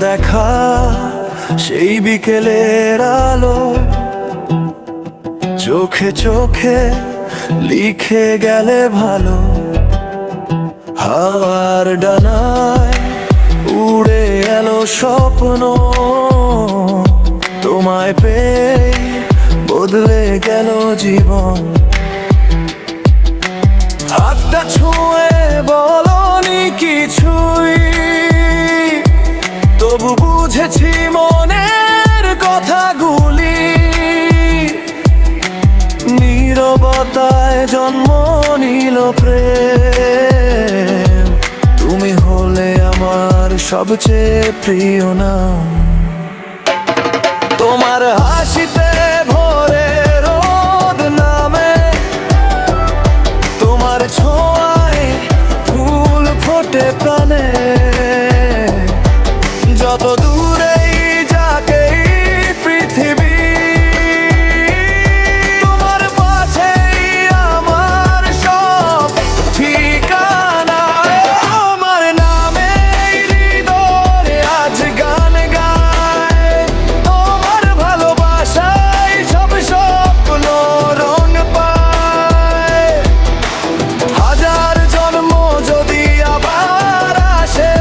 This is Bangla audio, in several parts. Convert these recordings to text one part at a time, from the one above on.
দেখা সেই বিকেলের আলো, চোখে চোখে লিখে গেলে ভালো। হাওয়ার ডানায় উড়ে এলো স্বপ্ন, তোমায় পেয়ে বদলে গেল জীবন। হাতটা ছুঁয়ে বলনি কিছুই, তবু বুঝেছি মনের কথাগুলি। নীরবতায় জন্ম নিল প্রেম, তুমি হলে আমার সবচেয়ে প্রিয় নাম। তোমার হাসিতে ভোরে রোদ নামে, তোমার ছোঁয়ায় ফুল ফোটে প্রাণে। যত দূরেই যাক এই পৃথিবী, তোমার পাশেই আমার সব ঠিকানা। আমার নামে হৃদয়ে আজ গান গায়, তোমার ভালোবাসায় সব স্বপ্ন রং পায়। হাজার জন্ম যদি আবার আসে,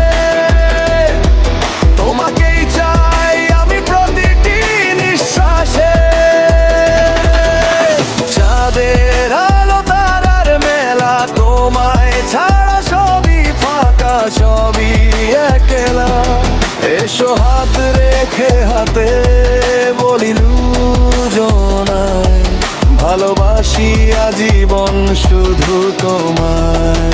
তোমাকেই চাই আমি প্রতিটি নিঃশ্বাসে। চাঁদের আলো তারার মেলা, তোমায় ছাড়া সবই ফাঁকা, সবই একলা। এসো হাত রেখে হাতে বলিলু জনায়, ভালোবাসি আজীবন শুধু তোমায়।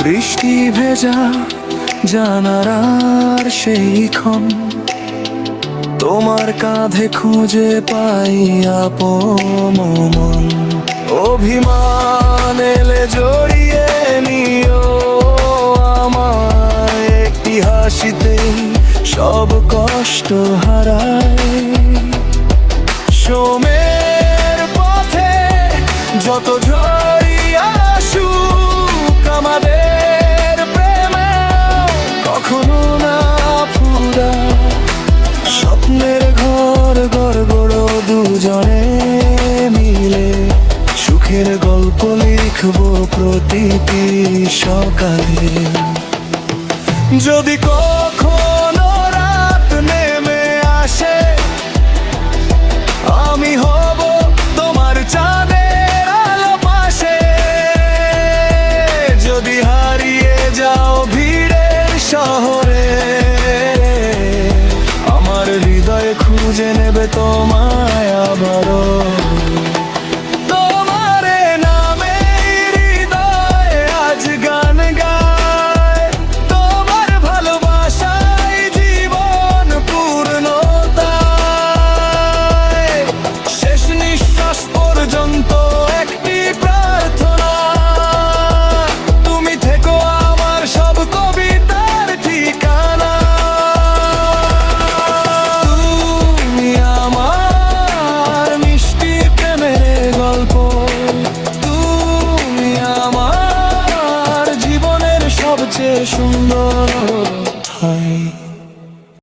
বৃষ্টি ভেজা জানালার সেই ক্ষণ, তোমার কাঁধে খুঁজে পাই আপন মন। অভিমান এলে জড়িয়ে নিও আমায়, একটি হাসিতেই সব কষ্ট হারায়। সোমের পথে যত ঝড়ই আসুক, আমাদের প্রেমে কখনো না ফুরা। স্বপ্নের ঘর গড় গড়ো দুজনে মিলে, সুখের গল্প লিখবো প্রতিটি সকালে। যদি কখনো রাত নেমে আসে, আমি হব তোমার চাঁদের আলো পাশে। যদি হারিয়ে যাও ভিড়ের শহরে, আমার হৃদয়ে খুঁজে নেবে তোমায় আবারও। তোমার নামে হৃদয়ে আজ গান গায়, তোমার ভালোবাসায় জীবন পূর্ণতায়। শেষ নিঃশ্বাস পর্যন্ত একটি প্রার্থনা, তুমি থেকো আমার সব কবিতার ঠিকানা। তুমি আমার মিষ্টি প্রেমের গল্প, তুমি আমার জীবনের সবচেয়ে সুন্দর